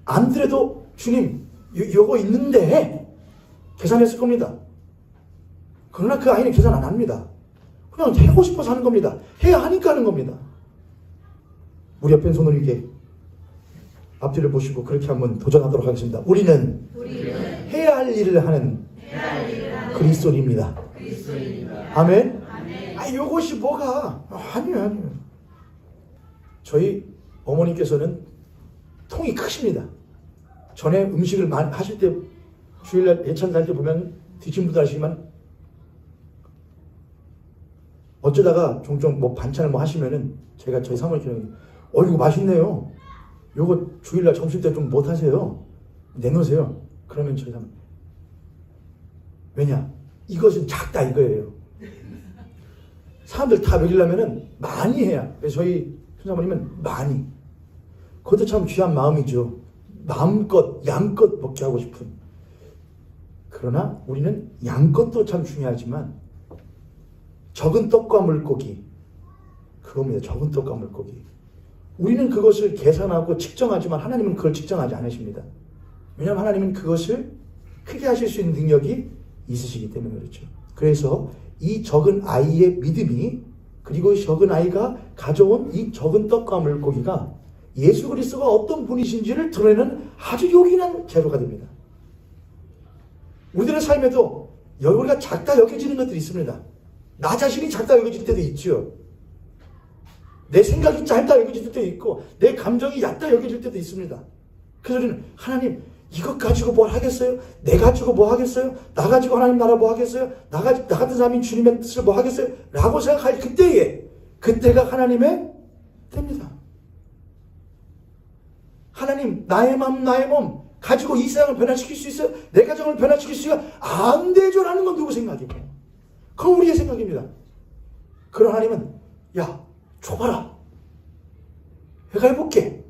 안 되래도 주님 요거 있는데 계산했을 겁니다. 그러나 그 아이는 계산 안 합니다. 그냥 하고 싶어서 하는 겁니다. 해야 하니까 하는 겁니다. 우리 옆에 손을 이렇게 앞뒤를 보시고 그렇게 한번 도전하도록 하겠습니다. 우리는 해야 할 일을 하는 그리스도인입니다. 아멘. 요것이 뭐가 아니에요. 저희 어머니께서는 통이 크십니다. 전에 음식을 하실 때 주일날 예찬 갈 때 보면 드신 분들 아시지만 어쩌다가 종종 뭐 반찬을 뭐 하시면은 제가 저희 사모님께 이거 맛있네요. 요거 주일날 점심 때 좀 못 하세요. 내놓으세요. 그러면 저희 사모님 왜냐? 이것은 작다 이거예요. 사람들 다 먹이려면은 많이 해야. 그래서 저희 큰사모님은 많이. 그것도 참 귀한 마음이죠. 마음껏 양껏 먹게 하고 싶은. 그러나 우리는 양껏도 참 중요하지만 적은 떡과 물고기 그겁니다. 적은 떡과 물고기. 우리는 그것을 계산하고 측정하지만 하나님은 그걸 측정하지 않으십니다. 왜냐하면 하나님은 그것을 크게 하실 수 있는 능력이 있으시기 때문에 그렇죠. 그래서 이 적은 아이의 믿음이, 그리고 적은 아이가 가져온 이 적은 떡과 물고기가 예수 그리스도가 어떤 분이신지를 드러내는 아주 요긴한 재료가 됩니다. 우리들의 삶에도 우리가 작다 여겨지는 것들이 있습니다. 나 자신이 작다 여겨질 때도 있죠. 내 생각이 짧다 여겨질 때도 있고 내 감정이 얕다 여겨질 때도 있습니다. 그래서 우리는 하나님 이것 가지고 뭘 하겠어요? 내 가지고 뭐 하겠어요? 나 가지고 하나님 나라 뭐 하겠어요? 나 같은 사람이 주님의 뜻을 뭐 하겠어요? 라고 생각할 그때가 하나님의 때입니다. 하나님 나의 마음 나의 몸 가지고 이 세상을 변화시킬 수 있어요? 내 가정을 변화시킬 수 있어요? 안 되죠 라는 건 누구 생각이고 그건 우리의 생각입니다. 그런 하나님은 야 줘봐라. 내가 해볼게.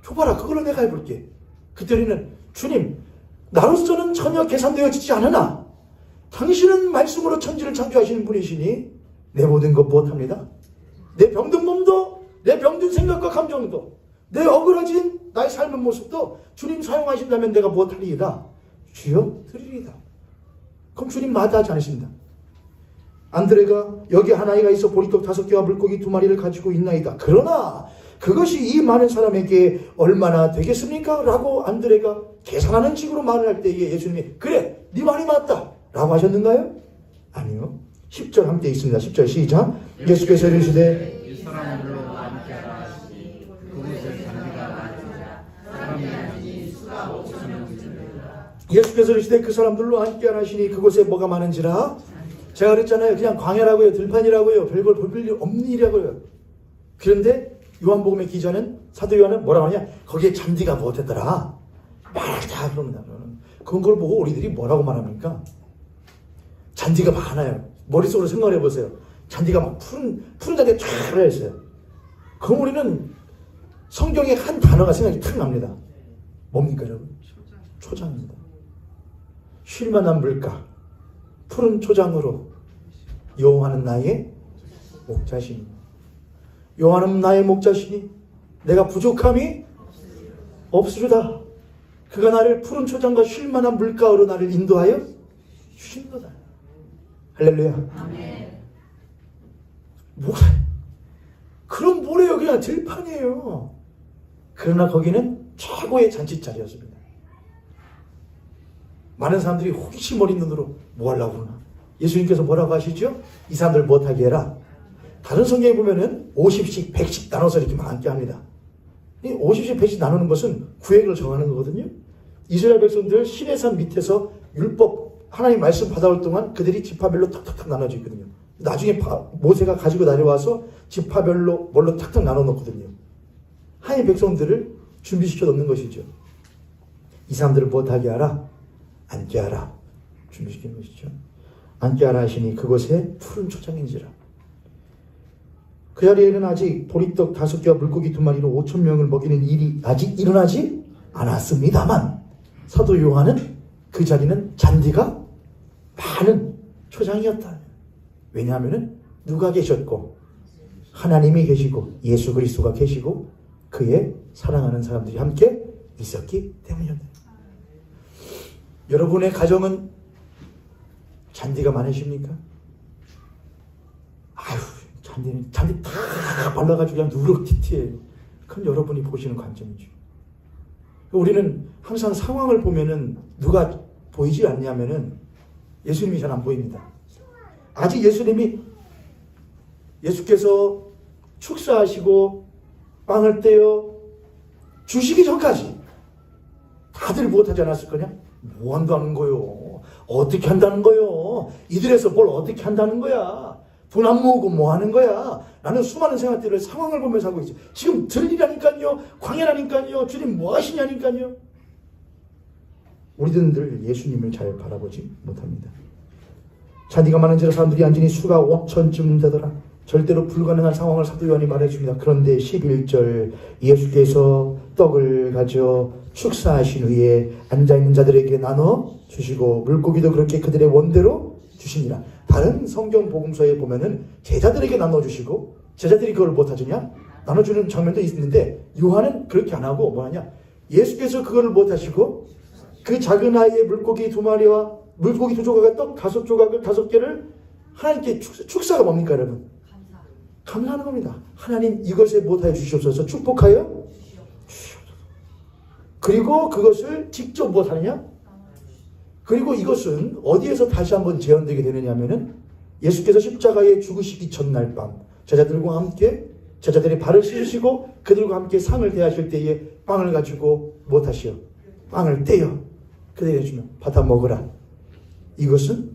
줘봐라. 그걸로 내가 해볼게. 그때 우리는 주님 나로서는 전혀 계산되어지지 않으나 당신은 말씀으로 천지를 창조하시는 분이시니 내 모든 것 무엇합니다? 내 병든 몸도 내 병든 생각과 감정도 내 억울해진 나의 삶의 모습도 주님 사용하신다면 내가 무엇하리이다? 주여 드리리이다. 그럼 주님 마다하지 않으십니다. 안드레가 여기 한 아이가 있어 보리떡 5개와 물고기 2마리를 가지고 있나이다. 그러나 그것이 이 많은 사람에게 얼마나 되겠습니까? 라고 안드레가 계산하는 식으로 말을 할 때에 예수님이 그래 네 말이 맞다 라고 하셨는가요? 아니요. 10절 함께 있습니다. 10절 시작. 예수께서 이르시되 이 사람들로 함께하라 하시니 그곳에 잔디가 많으니라 사람이 많으니 수가 5,000명이니라. 예수께서 이르시되 그 사람들로 함께하라 하시니 그곳에 뭐가 많은지라. 제가 그랬잖아요. 그냥 광야라고요. 들판이라고요. 별걸 볼 일 없는 일이라고요. 그런데 요한복음의 기자는 사도 요한은 뭐라고 하냐? 거기에 잔디가 못했더라. 말다 그럽니다. 그걸 보고 우리들이 뭐라고 말합니까? 잔디가 많아요. 머릿속으로 생각을 해보세요. 잔디가 막 푸른 잔디가 쫙 있어요. 그럼 우리는 성경의 한 단어가 생각이 탁 납니다. 뭡니까 여러분? 초장입니다. 쉴만한 물가 푸른 초장으로 여호와는 나의 목자시니 여호와는 나의 목자시니 내가 부족함이 없으리다. 그가 나를 푸른 초장과 쉴만한 물가로 나를 인도하여 주신도다. 할렐루야. 아멘. 그럼 뭐래요? 그냥 들판이에요. 그러나 거기는 최고의 잔치자리였습니다. 많은 사람들이 혹시 머리 눈으로 뭐 하려고 그러나? 예수님께서 뭐라고 하시죠? 이 사람들 못하게 해라. 다른 성경에 보면은 50씩 100씩 나눠서 이렇게 앉게 합니다. 이 50씩 100씩 나누는 것은 구획을 정하는 거거든요. 이스라엘 백성들 시내산 밑에서 율법 하나님 말씀 받아올 동안 그들이 지파별로 탁탁탁 나눠져 있거든요. 나중에 모세가 가지고 내려와서 지파별로 뭘로 탁탁 나눠 놓거든요. 하나님 백성들을 준비시켜 놓는 것이죠. 이 사람들을 못하게 하라. 앉게 하라. 준비시키는 것이죠. 앉게 하라 하시니 그곳에 푸른 초장인지라. 그 자리에는 아직 보리떡 5개와 물고기 2마리로 5,000명을 먹이는 일이 아직 일어나지 않았습니다만 사도 요한은 그 자리는 잔디가 많은 초장이었다. 왜냐하면 누가 계셨고 하나님이 계시고 예수 그리스도가 계시고 그의 사랑하는 사람들이 함께 있었기 때문이었다. 여러분의 가정은 잔디가 많으십니까? 아유, 잔디 다 발라가지고 그냥 누렇티티해요. 그건 여러분이 보시는 관점이죠. 우리는 항상 상황을 보면은 누가 보이지 않냐면은 예수님이 잘 안 보입니다. 아직 예수께서 축사하시고 빵을 떼어 주시기 전까지 다들 못하지 않았을 거냐? 뭐 한다는 거요? 어떻게 한다는 거요? 이들에서 뭘 어떻게 한다는 거야? 돈 안 모으고 뭐 하는 거야? 나는 수많은 생활들을 상황을 보면서 하고 있지. 지금 들리라니까요. 광야라니까요. 주님 뭐 하시냐니까요. 우리들은 늘 예수님을 잘 바라보지 못합니다. 잔디가 많은지라 사람들이 앉으니 수가 5,000쯤 되더라. 절대로 불가능한 상황을 사도 요한이 말해줍니다. 그런데 11절 예수께서 떡을 가져 축사하신 후에 앉아있는 자들에게 나눠 주시고 물고기도 그렇게 그들의 원대로 주시니라. 다른 성경 복음서에 보면은 제자들에게 나눠주시고 제자들이 그걸 못하느냐? 나눠주는 장면도 있는데 요한은 그렇게 안 하고 뭐하냐? 예수께서 그걸 못하시고 그 작은 아이의 물고기 2마리와 물고기 2조각과 떡 5조각을 5개를 하나님께 축사가 뭡니까 여러분? 감사하는 겁니다. 하나님 이것에 못하여 주시옵소서 축복하여 주시옵소서. 그리고 그것을 직접 못하느냐? 그리고 이것은 어디에서 다시 한번 재현되게 되느냐면은 예수께서 십자가에 죽으시기 전날 밤 제자들과 함께 제자들의 발을 씻으시고 그들과 함께 상을 대하실 때에 빵을 가지고 못하시어 빵을 떼어 그들에게 주면 받아 먹으라. 이것은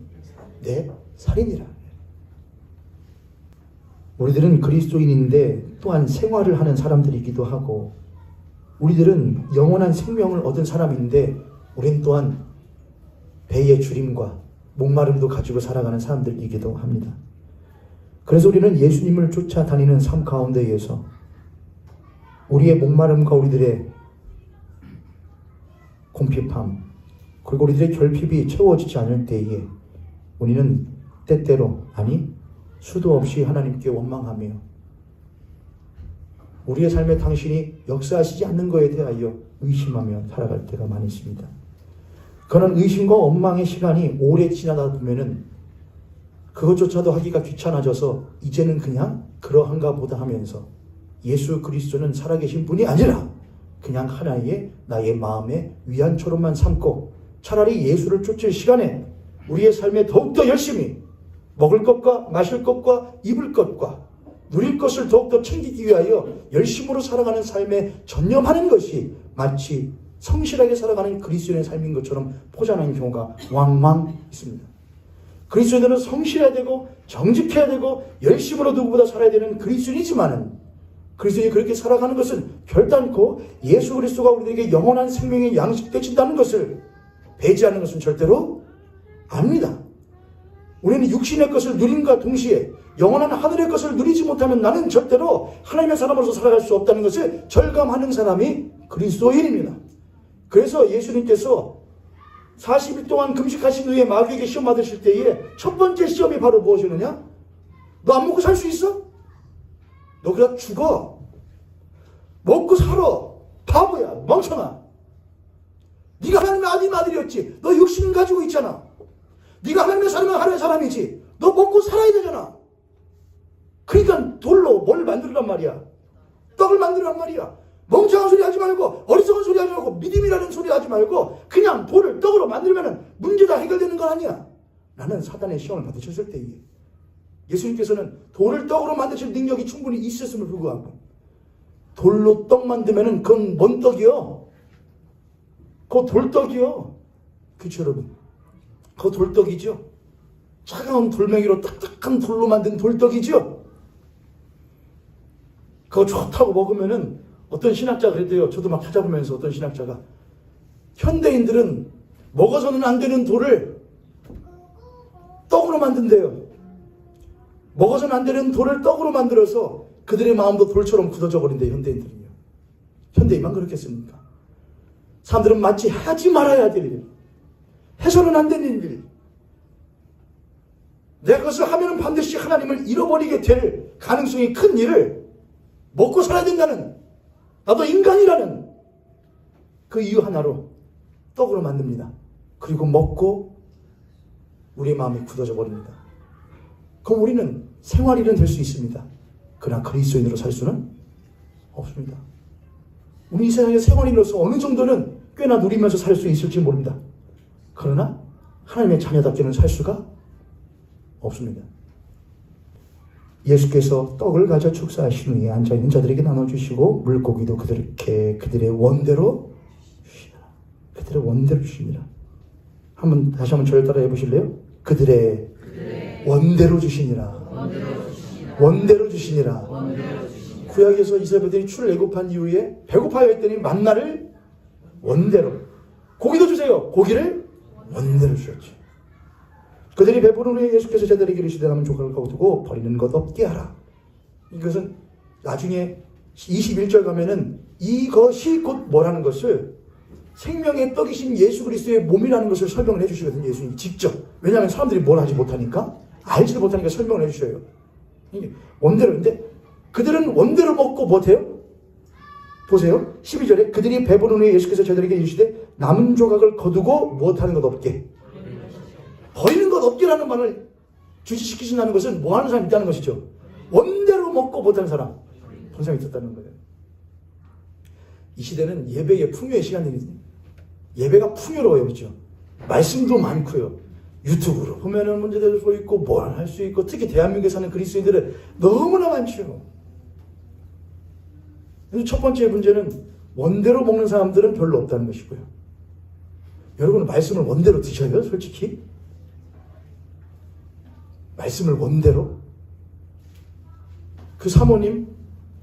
내 살이니라. 우리들은 그리스도인인데 또한 생활을 하는 사람들이기도 하고 우리들은 영원한 생명을 얻은 사람인데 우린 또한 배의 주림과 목마름도 가지고 살아가는 사람들이기도 합니다. 그래서 우리는 예수님을 쫓아다니는 삶 가운데에서 우리의 목마름과 우리들의 궁핍함 그리고 우리들의 결핍이 채워지지 않을 때에 우리는 때때로 아니 수도 없이 하나님께 원망하며 우리의 삶에 당신이 역사하시지 않는 것에 대하여 의심하며 살아갈 때가 많이 있습니다. 그런 의심과 원망의 시간이 오래 지나다 보면은 그것조차도 하기가 귀찮아져서 이제는 그냥 그러한가 보다 하면서 예수 그리스도는 살아계신 분이 아니라 그냥 하나의 나의 마음의 위안처럼만 삼고 차라리 예수를 쫓을 시간에 우리의 삶에 더욱더 열심히 먹을 것과 마실 것과 입을 것과 누릴 것을 더욱더 챙기기 위하여 열심으로 살아가는 삶에 전념하는 것이 마치 성실하게 살아가는 그리스도인의 삶인 것처럼 포장하는 경우가 왕왕 있습니다. 그리스도인들은 성실해야 되고 정직해야 되고 열심으로 누구보다 살아야 되는 그리스도인이지만은 그리스도인이 그렇게 살아가는 것은 결단코 예수 그리스도가 우리에게 영원한 생명의 양식 되신다는 것을 배제하는 것은 절대로 아닙니다. 우리는 육신의 것을 누림과 동시에 영원한 하늘의 것을 누리지 못하면 나는 절대로 하나님의 사람으로서 살아갈 수 없다는 것을 절감하는 사람이 그리스도인입니다. 그래서 예수님께서 40일 동안 금식하신 후에 마귀에게 시험 받으실 때에 첫 번째 시험이 바로 무엇이느냐? 너 안 먹고 살 수 있어? 너 그냥 죽어. 먹고 살아. 바보야. 멍청아. 네가 하나님의 아들이었지. 너 육신 가지고 있잖아. 네가 하나님의 사람은 하나님의 사람이지. 너 먹고 살아야 되잖아. 그러니까 돌로 뭘 만들란 말이야? 떡을 만들란 말이야. 멍청한 소리 하지 말고 어리석은 소리 하지 말고 믿음이라는 소리 하지 말고 그냥 돌을 떡으로 만들면 문제 다 해결되는 건 아니야. 나는 사단의 시험을 받으셨을 때에 예수님께서는 돌을 떡으로 만드실 능력이 충분히 있었음을 불구하고 돌로 떡 만들면 그건 뭔 떡이요? 그거 돌떡이요. 그렇죠 여러분? 그거 돌떡이죠. 차가운 돌멩이로 딱딱한 돌로 만든 돌떡이죠. 그거 좋다고 먹으면은 어떤 신학자가 그랬대요. 저도 막 찾아보면서 어떤 신학자가 현대인들은 먹어서는 안 되는 돌을 떡으로 만든대요. 먹어서는 안 되는 돌을 떡으로 만들어서 그들의 마음도 돌처럼 굳어져 버린대요. 현대인들은요. 현대인만 그렇겠습니까? 사람들은 마치 하지 말아야 될 일, 해서는 안 되는 일, 내가 그것을 하면 반드시 하나님을 잃어버리게 될 가능성이 큰 일을 먹고 살아야 된다는, 나도 인간이라는 그 이유 하나로 떡으로 만듭니다. 그리고 먹고 우리의 마음이 굳어져 버립니다. 그럼 우리는 생활인은 될 수 있습니다. 그러나 그리스도인으로 살 수는 없습니다. 우리 이 세상의 생활인으로서 어느 정도는 꽤나 누리면서 살 수 있을지 모릅니다. 그러나 하나님의 자녀답게는 살 수가 없습니다. 예수께서 떡을 가져 축사하신 후에 앉아있는 자들에게 나눠주시고 물고기도 그들의 원대로 주시니라. 그들의 원대로 주시니라. 다시 한번 저를 따라 해보실래요? 그들의 원대로 주시니라. 원대로 주시니라. 구약에서 이스라엘들이 출애굽한 이후에 배고파야 했더니 만나를 원대로, 고기도 주세요. 고기를 원대로 주셨죠. 그들이 배부른 후에 예수께서 제자들에게 이르시되 남은 조각을 거두고 버리는 것 없게 하라. 이것은 나중에 21절 가면은 이것이 곧 뭐라는 것을 생명의 떡이신 예수 그리스도의 몸이라는 것을 설명을 해주시거든요. 예수님이 직접. 왜냐하면 사람들이 뭘 하지 못하니까, 알지도 못하니까 설명을 해주셔요. 이게 원대로인데 그들은 원대로 먹고 못해요? 보세요. 12절에 그들이 배부른 후에 예수께서 제자들에게 이르시되 남은 조각을 거두고 못하는 것 없게, 버리는 것 없게라는 말을 주시키신다는 것은 뭐 하는 사람이 있다는 것이죠. 원대로 먹고 못하는 사람, 그런 사람이 있었다는 거예요. 이 시대는 예배의 풍요의 시간이거든요. 예배가 풍요로워요. 그렇죠? 말씀도 많고요. 유튜브로 보면은 문제될 수 있고 뭘 할 수 있고, 특히 대한민국에 사는 그리스도인들은 너무나 많죠. 그래서 첫 번째 문제는 원대로 먹는 사람들은 별로 없다는 것이고요. 여러분은 말씀을 원대로 드셔요? 솔직히? 말씀을 원대로? 그 사모님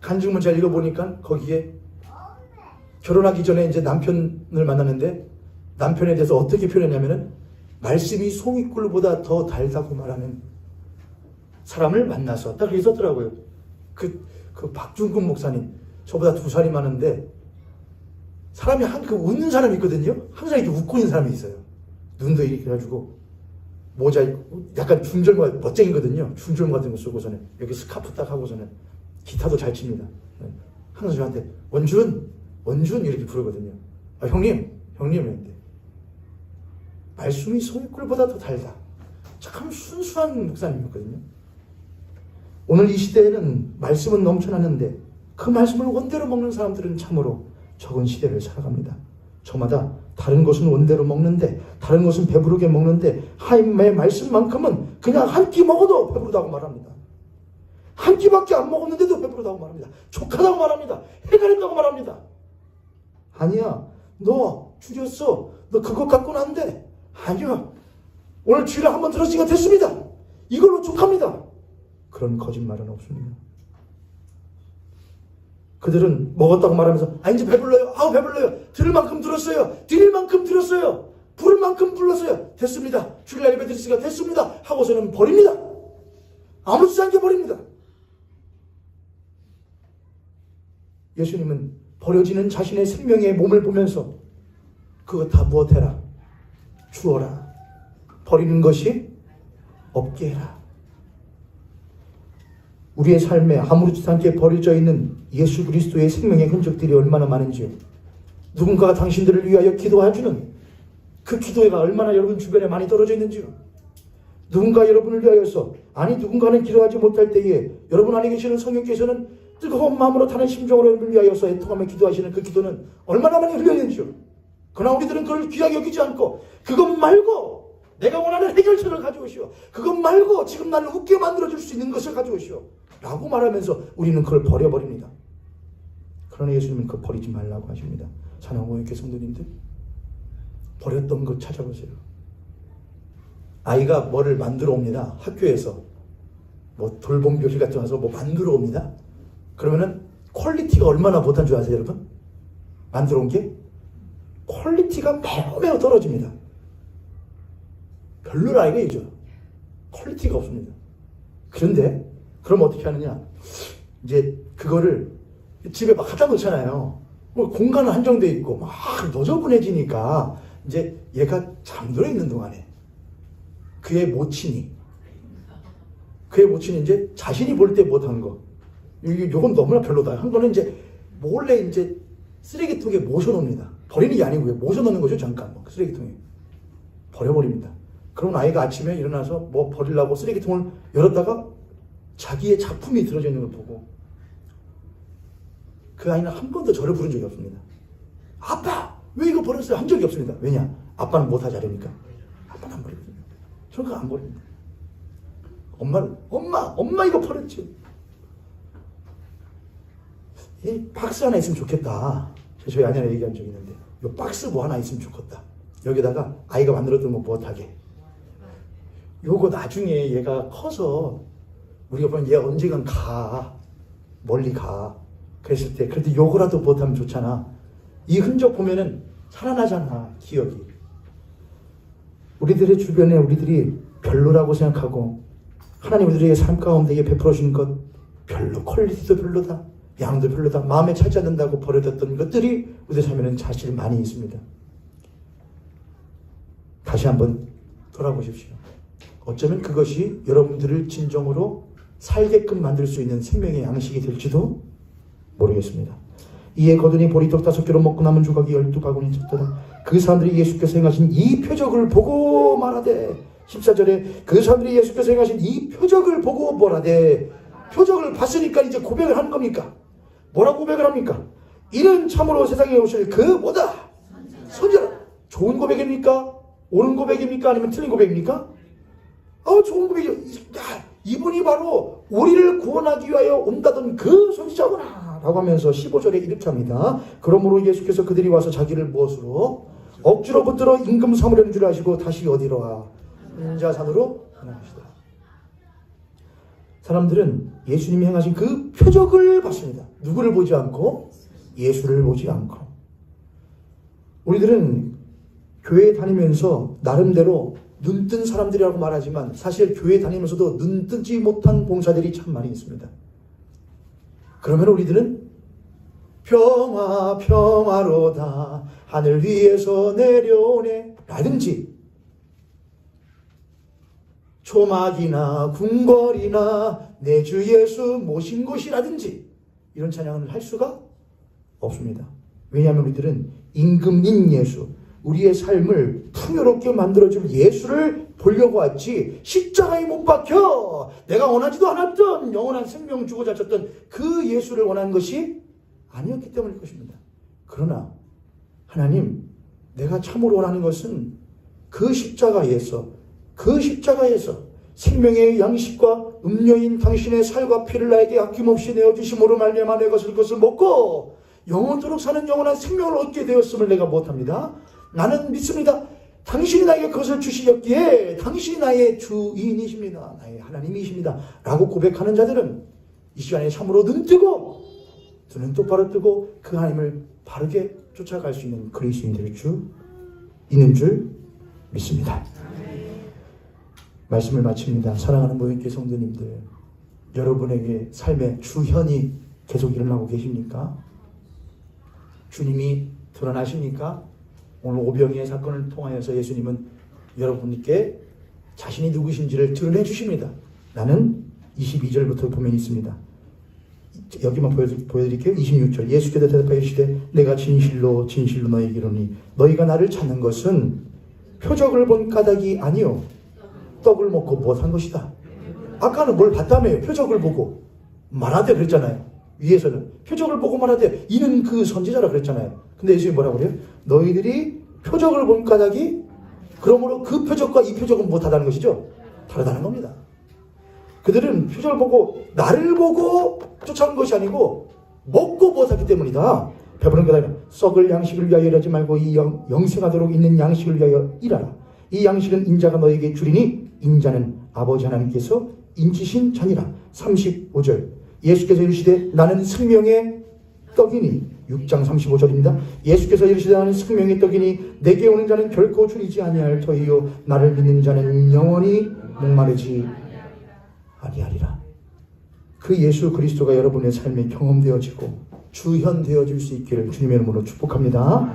간증문 잘 읽어보니까 거기에 결혼하기 전에 이제 남편을 만났는데 남편에 대해서 어떻게 표현했냐면은 말씀이 송이꿀보다 더 달다고 말하는 사람을 만나서 딱 그렇게 썼더라고요. 그 박준근 목사님, 저보다 2살이 많은데 사람이 웃는 사람이 있거든요. 항상 이렇게 웃고 있는 사람이 있어요. 눈도 이렇게 해가지고 모자 입고 약간 중절모, 멋쟁이거든요. 중절모 같은 거 쓰고서는 여기 스카프 딱 하고서는 기타도 잘 칩니다. 항상 저한테 원준 이렇게 부르거든요. 아, 형님 이랬는데 말씀이 송이꿀보다 더 달다. 참 순수한 목사님이었거든요. 오늘 이 시대에는 말씀은 넘쳐나는데 그 말씀을 원대로 먹는 사람들은 참으로 적은 시대를 살아갑니다. 저마다 다른 것은 원대로 먹는데, 다른 것은 배부르게 먹는데, 하나님의 말씀만큼은 그냥 한 끼 먹어도 배부르다고 말합니다. 한 끼밖에 안 먹었는데도 배부르다고 말합니다. 족하다고 말합니다. 해결했다고 말합니다. 아니야, 너 줄였어. 너 그것 갖고는 안 돼. 아니야, 오늘 주일에 한번 들었으니까 됐습니다. 이걸로 족합니다. 그런 거짓말은 없습니다. 그들은 먹었다고 말하면서 이제 배불러요. 배불러요. 들을 만큼 들었어요. 드릴 만큼 들었어요. 부를 만큼 불렀어요. 됐습니다. 주일날 예배 드렸으니까 됐습니다. 하고서는 버립니다. 아무렇지 않게 버립니다. 예수님은 버려지는 자신의 생명의 몸을 보면서 그거 다 무엇해라? 주어라. 버리는 것이 없게 해라. 우리의 삶에 아무렇지도 않게 버려져 있는 예수 그리스도의 생명의 흔적들이 얼마나 많은지요. 누군가가 당신들을 위하여 기도해주는 그 기도가 얼마나 여러분 주변에 많이 떨어져 있는지요. 누군가 여러분을 위하여서, 누군가는 기도하지 못할 때에 여러분 안에 계시는 성령께서는 뜨거운 마음으로 타는 심정으로 위하여서 애통하며 기도하시는 그 기도는 얼마나 많이 흘려내는지요. 그러나 우리들은 그걸 귀하게 여기지 않고 그것 말고 내가 원하는 해결책을 가져오시오. 그것 말고 지금 나를 웃게 만들어줄 수 있는 것을 가져오시오. 라고 말하면서 우리는 그걸 버려버립니다. 그러나 예수님은 그거 버리지 말라고 하십니다. 사랑하는 교회 성도님들, 버렸던 것 찾아보세요. 아이가 뭐를 만들어 옵니다. 학교에서 뭐 돌봄 교실 같은 거 가서 뭐 만들어 옵니다. 그러면은 퀄리티가 얼마나 못한 줄 아세요, 여러분? 만들어 온 게 퀄리티가 매우 떨어집니다. 별로라 이거죠. 퀄리티가 없습니다. 그런데 그럼 어떻게 하느냐? 이제 그거를 집에 막 갖다 놓잖아요. 뭐 공간은 한정돼 있고 막 너저분해지니까 이제 얘가 잠들어 있는 동안에 그의 모친이 이제 자신이 볼 때 못한 거, 요건 너무나 별로다 한 거는 이제 몰래 이제 쓰레기통에 모셔놓습니다. 버리는 게 아니고요. 모셔놓는 거죠. 잠깐 쓰레기통에 버려버립니다. 그럼 아이가 아침에 일어나서 뭐 버리려고 쓰레기통을 열었다가 자기의 작품이 들어져 있는 걸 보고 그 아이는 한 번도 저를 부른 적이 없습니다. 아빠! 왜 이거 버렸어요? 한 적이 없습니다. 왜냐? 아빠는 못하지 않으니까. 아빠는 안 버리거든요. 저는 그거 안 버립니다. 엄마는 엄마 이거 버렸지. 이 박스 하나 있으면 좋겠다. 저희 아내랑 얘기한 적이 있는데 이 박스 뭐 하나 있으면 좋겠다. 여기다가 아이가 만들었던 거 못하게. 요거 나중에 얘가 커서 우리가 보면 얘 언젠간 멀리 가. 그랬을 때 그래도 요거라도 못하면 좋잖아. 이 흔적 보면은 살아나잖아, 기억이. 우리들의 주변에 우리들이 별로라고 생각하고 하나님 우리들에게 삶 가운데 베풀어 주신 것 별로, 퀄리티도 별로다, 양도 별로다, 마음에 차지 않는다고 버려졌던 것들이 우리의 삶에는 사실 많이 있습니다. 다시 한번 돌아보십시오. 어쩌면 그것이 여러분들을 진정으로 살게끔 만들 수 있는 생명의 양식이 될지도 모르겠습니다. 이에 거두니 보리떡 5개로 먹고 남은 조각이 12바구니 쳤더라. 그 사람들이 예수께서 행하신 이 표적을 보고 말하되, 14절에 그 사람들이 예수께서 행하신 이 표적을 보고 뭐라되, 표적을 봤으니까 이제 고백을 하는 겁니까? 뭐라고 고백을 합니까? 이는 참으로 세상에 오실 그 뭐다? 선지자. 좋은 고백입니까? 옳은 고백입니까? 아니면 틀린 고백입니까? 좋은 고백이요. 이분이 바로 우리를 구원하기 위하여 온다던 그 선지자구나 라고 하면서 15절에 이렇게 합니다. 그러므로 예수께서 그들이 와서 자기를 무엇으로? 억지로 붙들어 임금 삼으려는 줄 아시고 다시 어디로 와? 인자산으로 가시다. 사람들은 예수님이 행하신 그 표적을 봤습니다. 누구를 보지 않고? 예수를 보지 않고. 우리들은 교회에 다니면서 나름대로 눈뜬 사람들이라고 말하지만 사실 교회 다니면서도 눈뜨지 못한 봉사들이 참 많이 있습니다. 그러면 우리들은 평화로다 하늘 위에서 내려오네 라든지 초막이나 궁궐이나 내 주 예수 모신 곳이라든지 이런 찬양을 할 수가 없습니다. 왜냐하면 우리들은 임금인 예수, 우리의 삶을 풍요롭게 만들어줄 예수를 보려고 왔지 십자가에 못 박혀 내가 원하지도 않았던 영원한 생명 주고 자쳤던 그 예수를 원한 것이 아니었기 때문일 것입니다. 그러나 하나님, 내가 참으로 원하는 것은 그 십자가에서 생명의 양식과 음료인 당신의 살과 피를 나에게 아낌없이 내어주심으로 말미암아 내 것을 먹고 영원토록 사는 영원한 생명을 얻게 되었음을 내가 못합니다. 나는 믿습니다. 당신이 나에게 그것을 주시었기에 당신이 나의 주인이십니다. 나의 하나님이십니다. 라고 고백하는 자들은 이 시간에 참으로 눈뜨고 두 눈 똑바로 뜨고 그 하나님을 바르게 쫓아갈 수 있는 그리스도인이 될 줄 있는 줄 믿습니다. 말씀을 마칩니다. 사랑하는 모형교회 성도님들, 여러분에게 삶의 주현이 계속 일어나고 계십니까? 주님이 드러나십니까? 오늘 오병이의 사건을 통하여서 예수님은 여러분께 자신이 누구신지를 드러내 주십니다. 나는 22절부터 보면 있습니다. 여기만 보여드릴게요. 26절. 예수께서 대답하여 이르시되 내가 진실로 너희에게 이르노니 너희가 나를 찾는 것은 표적을 본 까닭이 아니요 떡을 먹고 못한 것이다. 아까는 뭘 봤다며요. 표적을 보고 말하되 그랬잖아요. 위에서는 표적을 보고만 하되 이는 그 선지자라 그랬잖아요. 근데 예수님이 뭐라고 그래요? 너희들이 표적을 본 까닭이 그러므로 그 표적과 이 표적은 뭐 다르다는 것이죠? 다르다는 겁니다. 그들은 표적을 보고 나를 보고 쫓아온 것이 아니고 먹고 무엇하기 때문이다. 배부른 것 아니라 썩을 양식을 위하여 일하지 말고 이 영생하도록 있는 양식을 위하여 일하라. 이 양식은 인자가 너에게 주리니 인자는 아버지 하나님께서 인치신 자니라. 35절 예수께서 이르시되 나는 생명의 떡이니 6장 35절입니다. 예수께서 이르시되 나는 생명의 떡이니 내게 오는 자는 결코 줄이지 아니할 터이요 나를 믿는 자는 영원히 목마르지 아니하리라. 그 예수 그리스도가 여러분의 삶에 경험되어지고 주현되어질 수 있기를 주님의 이름으로 축복합니다.